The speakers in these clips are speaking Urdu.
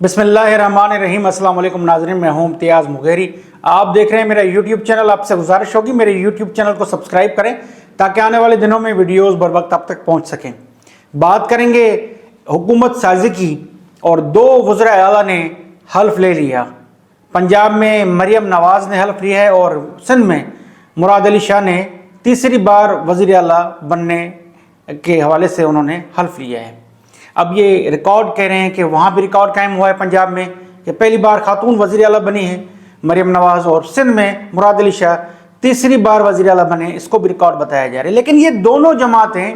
بسم اللہ الرحمن الرحیم۔ السلام علیکم ناظرین، میں ہوں امتیاز مغیری۔ آپ دیکھ رہے ہیں میرا یوٹیوب چینل۔ آپ سے گزارش ہوگی میرے یوٹیوب چینل کو سبسکرائب کریں تاکہ آنے والے دنوں میں ویڈیوز بر وقت آپ تک پہنچ سکیں۔ بات کریں گے حکومت سازی کی، اور دو وزراء اعلیٰ نے حلف لے لیا۔ پنجاب میں مریم نواز نے حلف لیا ہے اور سندھ میں مراد علی شاہ نے تیسری بار وزیر اعلیٰ بننے کے حوالے سے انہوں نے حلف لیا ہے۔ اب یہ ریکارڈ کہہ رہے ہیں کہ وہاں بھی ریکارڈ قائم ہوا ہے پنجاب میں کہ پہلی بار خاتون وزیر اعلیٰ بنی ہے مریم نواز، اور سندھ میں مراد علی شاہ تیسری بار وزیر اعلیٰ بنے، اس کو بھی ریکارڈ بتایا جا رہا ہے۔ لیکن یہ دونوں جماعتیں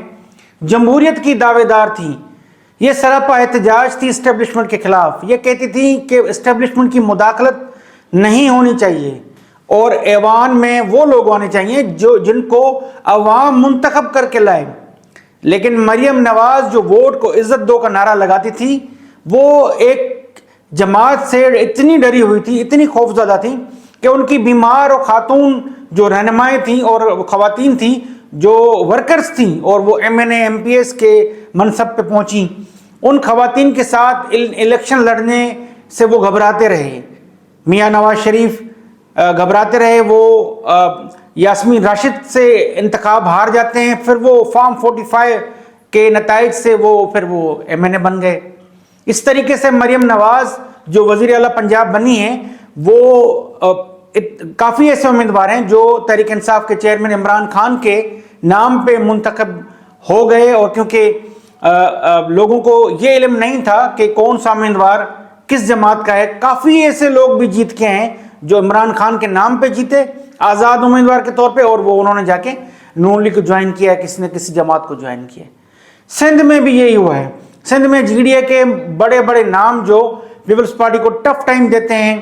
جمہوریت کی دعوے دار تھیں، یہ سراپا احتجاج تھی اسٹیبلشمنٹ کے خلاف۔ یہ کہتی تھیں کہ اسٹیبلشمنٹ کی مداخلت نہیں ہونی چاہیے اور ایوان میں وہ لوگ آنے چاہیے جن کو عوام منتخب کر کے لائے۔ لیکن مریم نواز جو ووٹ کو عزت دو کا نعرہ لگاتی تھی، وہ ایک جماعت سے اتنی ڈری ہوئی تھی، اتنی خوفزدہ تھی کہ ان کی بیمار اور خاتون جو رہنمائیں تھیں اور خواتین تھیں جو ورکرز تھیں اور وہ M N A M P S کے منصب پہ پہنچیں، ان خواتین کے ساتھ الیکشن لڑنے سے وہ گھبراتے رہے۔ میاں نواز شریف گھبراتے رہے، وہ یاسمین راشد سے انتخاب ہار جاتے ہیں، پھر وہ فارم 45 کے نتائج سے پھر وہ ایم این اے بن گئے۔ اس طریقے سے مریم نواز جو وزیر اعلیٰ پنجاب بنی ہیں، وہ کافی ایسے امیدوار ہیں جو تحریک انصاف کے چیئرمین عمران خان کے نام پہ منتخب ہو گئے، اور کیونکہ لوگوں کو یہ علم نہیں تھا کہ کون سا امیدوار کس جماعت کا ہے، کافی ایسے لوگ بھی جیت کے ہیں جو عمران خان کے نام پہ جیتے آزاد امیدوار کے طور پہ، اور وہ انہوں نے جا کے نون لیگ کو جوائن کیا، کسی نے کسی جماعت کو جوائن کیا۔ سندھ میں بھی یہی ہوا ہے۔ سندھ میں جی ڈی اے کے بڑے بڑے نام جو پیپلز پارٹی کو ٹف ٹائم دیتے ہیں،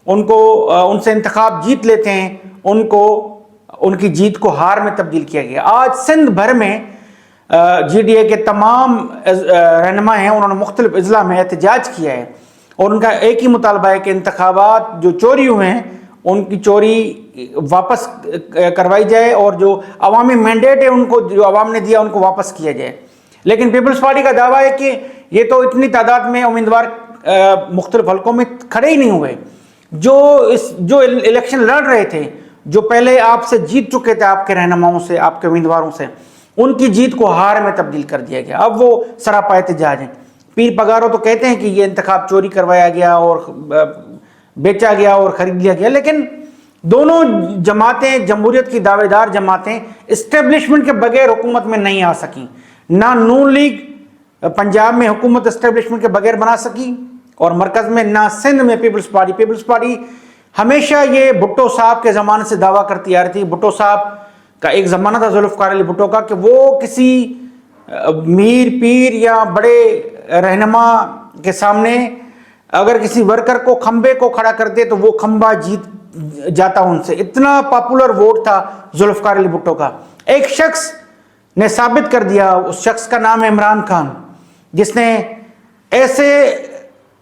ان سے انتخاب جیت لیتے ہیں، ان کی جیت کو ہار میں تبدیل کیا گیا۔ آج سندھ بھر میں جی ڈی اے کے تمام رہنما ہیں، انہوں نے مختلف اضلاع میں احتجاج کیا ہے، اور ان کا ایک ہی مطالبہ ہے کہ انتخابات جو چوری ہوئے ہیں ان کی چوری واپس کروائی جائے، اور جو عوامی مینڈیٹ ہے ان کو جو عوام نے دیا ان کو واپس کیا جائے۔ لیکن پیپلز پارٹی کا دعویٰ ہے کہ یہ تو اتنی تعداد میں امیدوار مختلف حلقوں میں کھڑے ہی نہیں ہوئے، جو الیکشن لڑ رہے تھے، جو پہلے آپ سے جیت چکے تھے، آپ کے رہنماؤں سے، آپ کے امیدواروں سے، ان کی جیت کو ہار میں تبدیل کر دیا گیا۔ اب وہ سراپا احتجاج ہیں۔ پیر پگارو تو کہتے ہیں کہ یہ انتخاب چوری کروایا گیا اور بیچا گیا اور خرید لیا گیا، لیکن دونوں جماعتیں، جمہوریت کی دعوے دار جماعتیں، اسٹیبلشمنٹ کے بغیر حکومت میں نہیں آ سکیں۔ نہ نون لیگ پنجاب میں حکومت اسٹیبلشمنٹ کے بغیر بنا سکی، اور مرکز میں نہ سندھ میں پیپلز پارٹی ہمیشہ یہ بھٹو صاحب کے زمانے سے دعویٰ کرتی آ رہی تھی۔ بھٹو صاحب کا ایک زمانہ تھا ذوالفقار علی بھٹو کا کہ وہ کسی میر پیر یا بڑے رہنما کے سامنے اگر کسی ورکر کو کھمبے کو کھڑا کر دے تو وہ کھمبا جیت جاتا ان سے۔ اتنا پاپولر ووٹ تھا ذوالفقار علی بھٹو کا۔ ایک شخص نے ثابت کر دیا، اس شخص کا نام ہے عمران خان، جس نے ایسے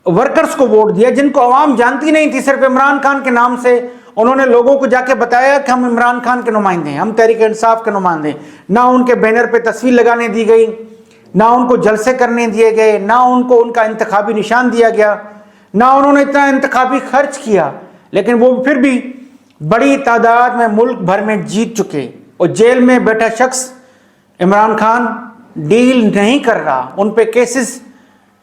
ورکرز کو ووٹ دیا جن کو عوام جانتی نہیں تھی، صرف عمران خان کے نام سے انہوں نے لوگوں کو جا کے بتایا کہ ہم عمران خان کے نمائندے ہیں، ہم تحریک انصاف کے نمائندے ہیں۔ نہ ان کے بینر پہ تصویر لگانے دی گئی، نہ ان کو جلسے کرنے دیے گئے، نہ ان کو ان کا انتخابی نشان دیا گیا، نہ انہوں نے اتنا انتخابی خرچ کیا، لیکن وہ پھر بھی بڑی تعداد میں ملک بھر میں جیت چکے۔ اور جیل میں بیٹھا شخص عمران خان ڈیل نہیں کر رہا، ان پہ کیسز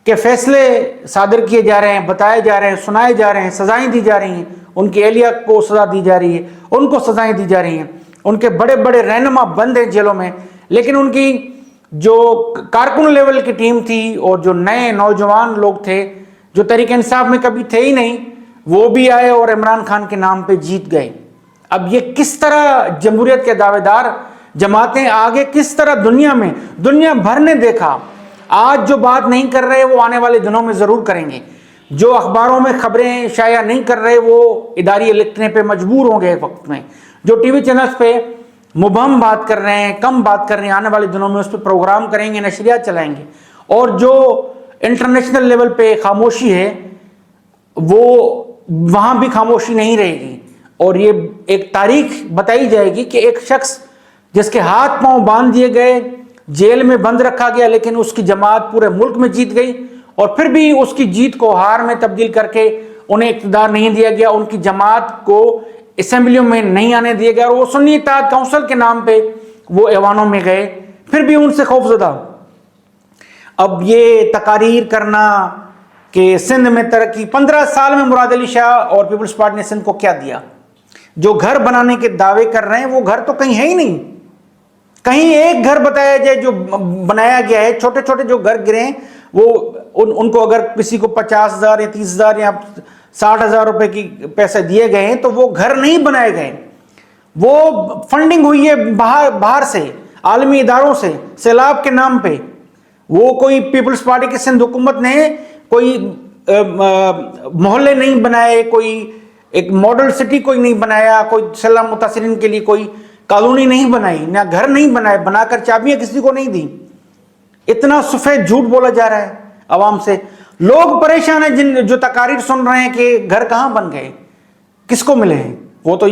کے فیصلے صادر کیے جا رہے ہیں، بتائے جا رہے ہیں، سنائے جا رہے ہیں، سزائیں دی جا رہی ہیں، ان کی اہلیہ کو سزا دی جا رہی ہے، ان کو سزائیں دی جا رہی ہیں، ان کے بڑے بڑے رہنما بند ہیں جیلوں میں۔ لیکن ان کی جو کارکن لیول کی ٹیم تھی اور جو نئے نوجوان لوگ تھے جو تحریک انصاف میں کبھی تھے ہی نہیں، وہ بھی آئے اور عمران خان کے نام پہ جیت گئے۔ اب یہ کس طرح جمہوریت کے دعوے دار جماعتیں آگے کس طرح دنیا بھر نے دیکھا۔ آج جو بات نہیں کر رہے وہ آنے والے دنوں میں ضرور کریں گے، جو اخباروں میں خبریں شائع نہیں کر رہے وہ اداری لکھنے پہ مجبور ہوں گے ایک وقت میں، جو ٹی وی چینلز پہ مبہم بات کر رہے ہیں، کم بات کر رہے ہیں، آنے والے دنوں میں اس پہ پروگرام کریں گے، نشریات چلائیں گے، اور جو انٹرنیشنل لیول پہ خاموشی ہے وہ وہاں بھی خاموشی نہیں رہے گی، اور یہ ایک تاریخ بتائی جائے گی کہ ایک شخص جس کے ہاتھ پاؤں باندھ دیے گئے، جیل میں بند رکھا گیا، لیکن اس کی جماعت پورے ملک میں جیت گئی، اور پھر بھی اس کی جیت کو ہار میں تبدیل کر کے انہیں اقتدار نہیں دیا گیا، ان کی جماعت کو اسمبلیوں میں نہیں آنے دیا گیا، اور وہ سنی اتحاد کونسل کے نام پہ وہ ایوانوں میں گئے، پھر بھی ان سے خوف زدہ۔ اب یہ تقاریر کرنا کہ سندھ میں ترقی، 15 سال میں مراد علی شاہ اور پیپلز پارٹی نے سندھ کو کیا دیا؟ جو گھر بنانے کے دعوے کر رہے ہیں وہ گھر تو کہیں ہے ہی نہیں، کہیں ایک گھر بتایا جائے جو بنایا گیا ہے۔ چھوٹے چھوٹے جو گھر گرے ہیں وہ ان کو اگر کسی کو 50,000 یا 30,000 یا 60,000 روپے کی پیسے دیے گئے ہیں تو وہ گھر نہیں بنائے گئے، وہ فنڈنگ ہوئی ہے باہر سے، عالمی اداروں سے، سیلاب کے نام پہ۔ وہ کوئی پیپلز پارٹی کی سندھ حکومت نے کوئی محلے نہیں بنائے، کوئی ایک ماڈل سٹی کوئی نہیں بنایا، کوئی سیلاب متاثرین کے لیے کوئی کالونی نہیں بنائی، نہ گھر نہیں بنائے، بنا کر چابیاں کسی کو نہیں دی۔ اتنا سفید جھوٹ بولا جا رہا ہے عوام سے۔ لوگ پریشان ہیں جو تقاریر سن رہے ہیں کہ گھر کہاں بن گئے، کس کو ملے ہیں۔ وہ تو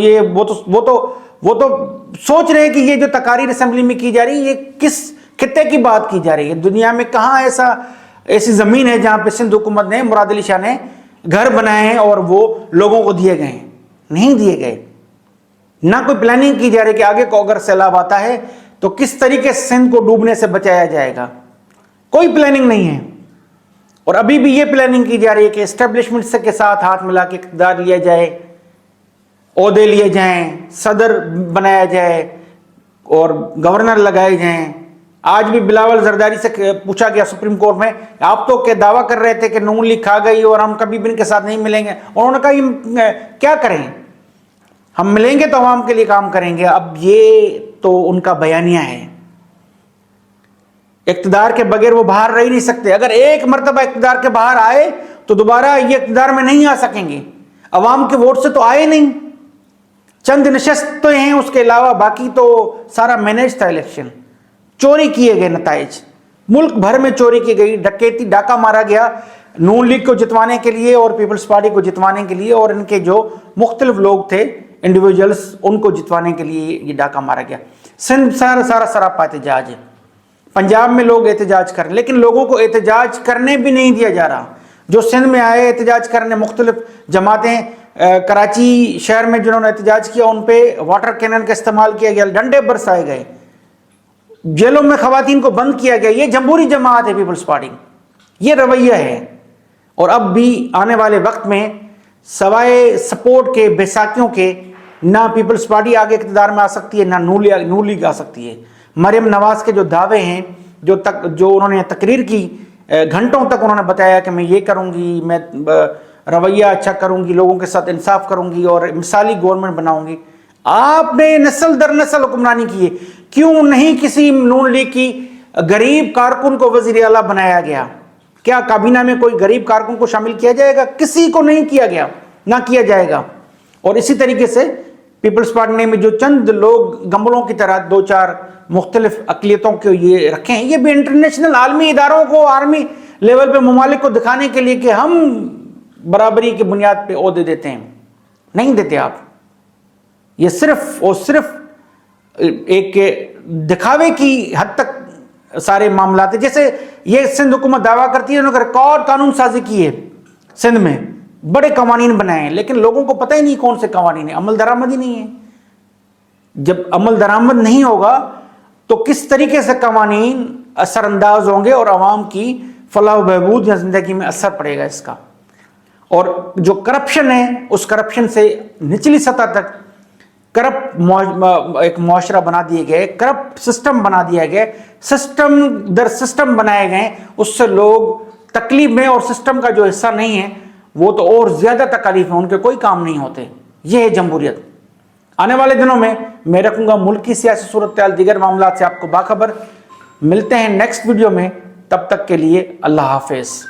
سوچ رہے ہیں کہ یہ جو تقاریر اسمبلی میں کی جا رہی ہے یہ کس خطے کی بات کی جا رہی ہے، دنیا میں کہاں ایسی زمین ہے جہاں پہ سندھ حکومت نے، مراد علی شاہ نے گھر بنائے ہیں اور وہ لوگوں کو دیے گئے ہیں؟ نہیں دیے گئے۔ نہ کوئی پلاننگ کی جا رہی کہ آگے کو اگر سیلاب آتا ہے تو کس طریقے سے سندھ کو ڈوبنے سے بچایا جائے گا، کوئی پلاننگ نہیں ہے۔ اور ابھی بھی یہ پلاننگ کی جا رہی ہے کہ اسٹیبلشمنٹ کے ساتھ ہاتھ ملا کے اقتدار لیا جائے، عہدے لیے جائیں، صدر بنایا جائے اور گورنر لگائے جائیں۔ آج بھی بلاول زرداری سے پوچھا گیا سپریم کورٹ میں، آپ تو کہ دعویٰ کر رہے تھے کہ نون لیگ کھا گئی اور ہم کبھی بھی ان کے ساتھ نہیں ملیں گے، اور انہوں نے کہا یہ کیا کریں، ہم ملیں گے تو عوام کے لیے کام کریں گے۔ اب یہ تو ان کا بیانیہ ہے، اقتدار کے بغیر وہ باہر رہ ہی نہیں سکتے۔ اگر ایک مرتبہ اقتدار کے باہر آئے تو دوبارہ یہ اقتدار میں نہیں آ سکیں گے۔ عوام کے ووٹ سے تو آئے نہیں، چند نشستیں ہیں، اس کے علاوہ باقی تو سارا مینیج تھا الیکشن۔ چوری کیے گئے نتائج، ملک بھر میں چوری کی گئی، ڈکیتی، ڈاکہ مارا گیا نون لیگ کو جتوانے کے لیے اور پیپلز پارٹی کو جتوانے کے لیے، اور ان کے جو مختلف لوگ تھے انڈیویجولز ان کو جتوانے کے لیے یہ ڈاکہ مارا گیا۔ سندھ سارا سراپا احتجاج ہے، پنجاب میں لوگ احتجاج کر رہے ہیں، لیکن لوگوں کو احتجاج کرنے بھی نہیں دیا جا رہا۔ جو سندھ میں آئے احتجاج کرنے، مختلف جماعتیں کراچی شہر میں جنہوں نے احتجاج کیا ان پہ واٹر کینن کا استعمال کیا گیا، ڈنڈے برسائے گئے، جیلوں میں خواتین کو بند کیا گیا۔ یہ جمہوری جماعت ہے پیپلز پارٹی، یہ رویہ ہے۔ اور اب بھی آنے والے وقت میں سوائے سپورٹ کے، بیساکھیوں کے، نہ پیپلز پارٹی آگے اقتدار میں آ سکتی ہے، نہ نون لیگ آ سکتی ہے۔ مریم نواز کے جو دعوے ہیں، جو انہوں نے تقریر کی، گھنٹوں تک انہوں نے بتایا کہ میں یہ کروں گی، میں رویہ اچھا کروں گی، لوگوں کے ساتھ انصاف کروں گی اور مثالی گورنمنٹ بناؤں گی۔ آپ نے نسل در نسل حکمرانی کی ہے، کیوں نہیں کسی نون لیگ کی غریب کارکن کو وزیر اعلیٰ بنایا گیا؟ کیا کابینہ میں کوئی غریب کارکن کو شامل کیا جائے گا؟ کسی کو نہیں کیا گیا، نہ کیا جائے گا۔ اور اسی طریقے سے پیپلز پارٹی میں جو چند لوگ گمبلوں کی طرح دو چار مختلف اقلیتوں کو یہ رکھے ہیں، یہ بھی انٹرنیشنل عالمی اداروں کو، آرمی لیول پہ ممالک کو دکھانے کے لیے کہ ہم برابری کی بنیاد پہ عہدے دیتے ہیں۔ نہیں دیتے آپ، یہ صرف اور صرف ایک دکھاوے کی حد تک سارے معاملات ہیں۔ جیسے یہ سندھ حکومت دعویٰ کرتی ہے انہوں نے ریکارڈ قانون سازی کی ہے سندھ میں، بڑے قوانین بنائے ہیں، لیکن لوگوں کو پتہ ہی نہیں کون سے قوانین ہیں، عمل درآمد ہی نہیں ہے۔ جب عمل درآمد نہیں ہوگا تو کس طریقے سے قوانین اثر انداز ہوں گے اور عوام کی فلاح و بہبود یا زندگی میں اثر پڑے گا اس کا۔ اور جو کرپشن ہے اس کرپشن سے نچلی سطح تک کرپٹ ایک معاشرہ بنا دیے گئے، کرپٹ سسٹم بنا دیا گیا، سسٹم در سسٹم بنائے گئے، اس سے لوگ تکلیف میں، اور سسٹم کا جو حصہ نہیں ہے وہ تو اور زیادہ تکلیف میں، ان کے کوئی کام نہیں ہوتے۔ یہ ہے جمہوریت۔ آنے والے دنوں میں رکھوں گا ملک کی سیاسی صورتحال، دیگر معاملات سے آپ کو باخبر۔ ملتے ہیں نیکسٹ ویڈیو میں، تب تک کے لیے اللہ حافظ۔